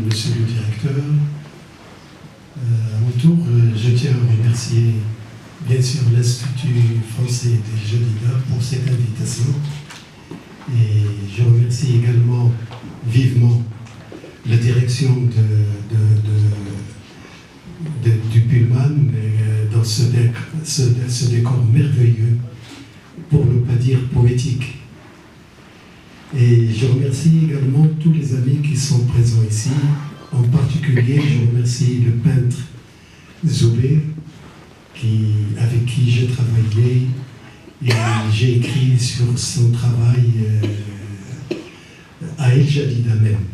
Monsieur le directeur, à mon tour, je tiens à remercier bien sûr l'Institut français des Jolidas pour cette invitation. Et je remercie également vivement la direction du Pullman dans ce décor merveilleux, pour ne pas dire poétique. Et je remercie également tous les amis qui sont présents ici. En particulier, je remercie le peintre Zoubé, avec qui j'ai travaillé et j'ai écrit sur son travail à El Jadida même.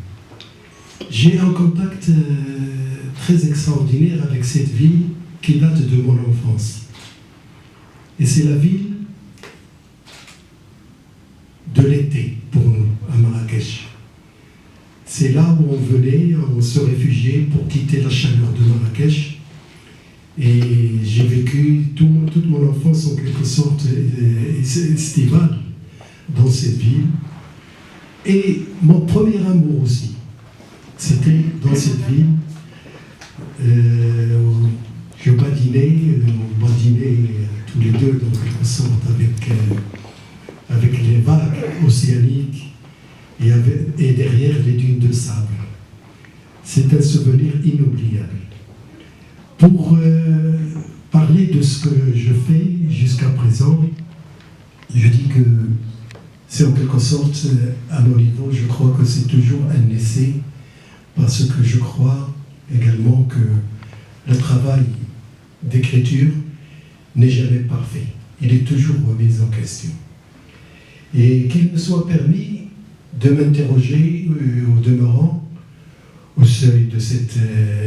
J'ai un contact très extraordinaire avec cette ville qui date de mon enfance. Et c'est la ville de l'été pour nous, à Marrakech. C'est là où on venait, on se réfugiait pour quitter la chaleur de Marrakech. Et j'ai vécu toute mon enfance en quelque sorte estivale dans cette ville. Et mon premier amour aussi, c'était dans cette ville. Je badinais, on badinait tous les deux dans quelque sorte avec les vagues océaniques et derrière les dunes de sable. C'est un souvenir inoubliable. Pour parler de ce que je fais jusqu'à présent, je dis que c'est en quelque sorte, à mon niveau, je crois que c'est toujours un essai, parce que je crois également que le travail d'écriture n'est jamais parfait. Il est toujours remis en question. Et qu'il me soit permis de m'interroger au demeurant, au seuil de cette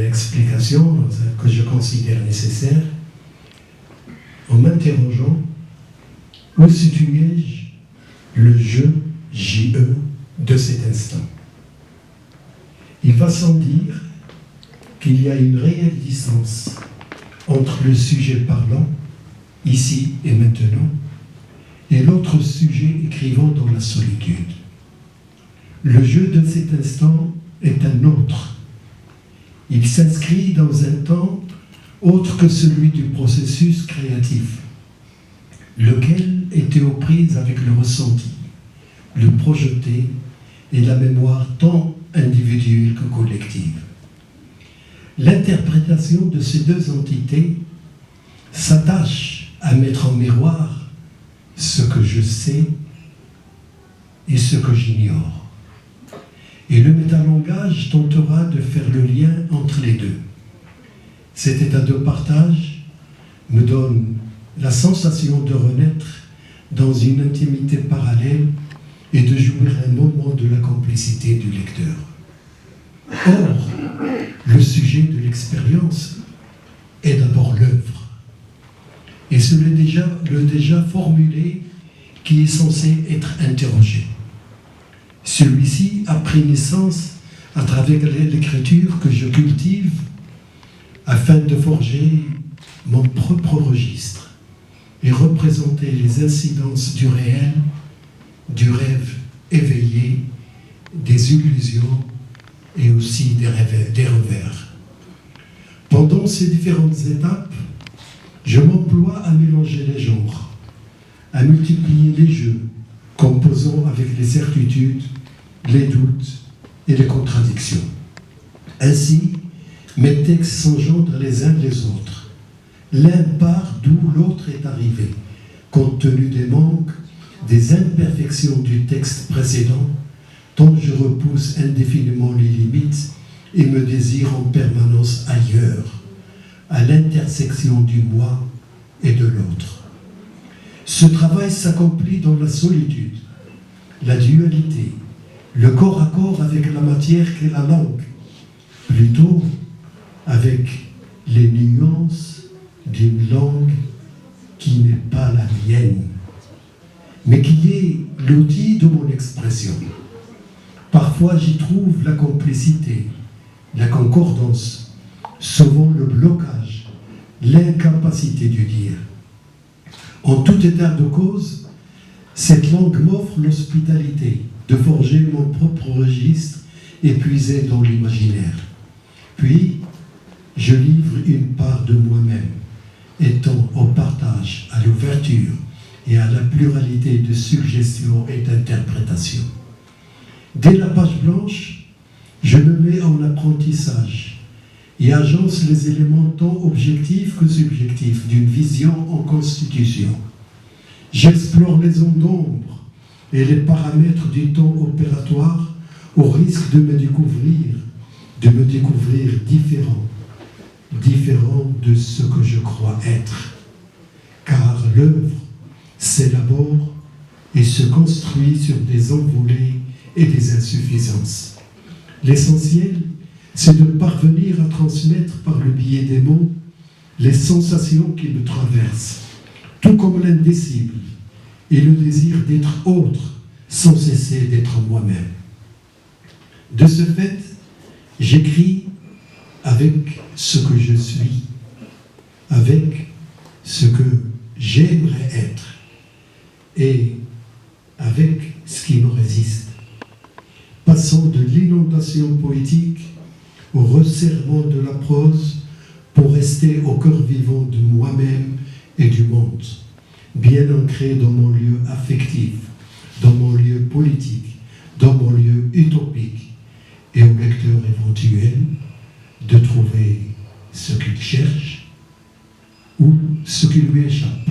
explication que je considère nécessaire, en m'interrogeant, où situais-je le jeu J.E. de cet instant? Il va sans dire qu'il y a une réelle distance entre le sujet parlant, ici et maintenant, et l'autre sujet écrivant dans la solitude. Le jeu de cet instant est un autre. Il s'inscrit dans un temps autre que celui du processus créatif, lequel était aux prises avec le ressenti, le projeté et la mémoire tant individuelle que collective. L'interprétation de ces deux entités s'attache à mettre en miroir ce que je sais et ce que j'ignore. Et le métalangage tentera de faire le lien entre les deux. Cet état de partage me donne la sensation de renaître dans une intimité parallèle et de jouir un moment de la complicité du lecteur. Or, le sujet de l'expérience est d'abord l'œuvre. Et c'est le déjà formulé qui est censé être interrogé. Celui-ci a pris naissance à travers l'écriture que je cultive afin de forger mon propre registre et représenter les incidences du réel, du rêve éveillé, des illusions et aussi des revers. Pendant ces différentes étapes, je m'emploie à mélanger les genres, à multiplier les jeux, composant avec les certitudes, les doutes et les contradictions. Ainsi, mes textes s'engendrent les uns les autres. L'un part d'où l'autre est arrivé, compte tenu des manques, des imperfections du texte précédent, tant je repousse indéfiniment les limites et me désire en permanence ailleurs, à l'intersection du moi et de l'autre. Ce travail s'accomplit dans la solitude, la dualité, le corps à corps avec la matière qu'est la langue, plutôt avec les nuances d'une langue qui n'est pas la mienne, mais qui est l'outil de mon expression. Parfois j'y trouve la complicité, la concordance, souvent le blocage, l'incapacité du dire. En tout état de cause, cette langue m'offre l'hospitalité de forger mon propre registre épuisé dans l'imaginaire. Puis, je livre une part de moi-même, étant au partage, à l'ouverture et à la pluralité de suggestions et d'interprétations. Dès la page blanche, je me mets en apprentissage et agence les éléments tant objectifs que subjectifs d'une vision en constitution. J'explore les zones d'ombre et les paramètres du temps opératoire au risque de me découvrir différent de ce que je crois être. Car l'œuvre s'élabore et se construit sur des envolées et des insuffisances. L'essentiel, c'est de parvenir à transmettre par le biais des mots les sensations qui me traversent, tout comme l'indicible et le désir d'être autre sans cesser d'être moi-même. De ce fait, j'écris avec ce que je suis, avec ce que j'aimerais être et avec ce qui me résiste, passant de l'inondation poétique au resserrement de la prose pour rester au cœur vivant de moi-même et du monde, bien ancré dans mon lieu affectif, dans mon lieu politique, dans mon lieu utopique, et au lecteur éventuel de trouver ce qu'il cherche ou ce qui lui échappe.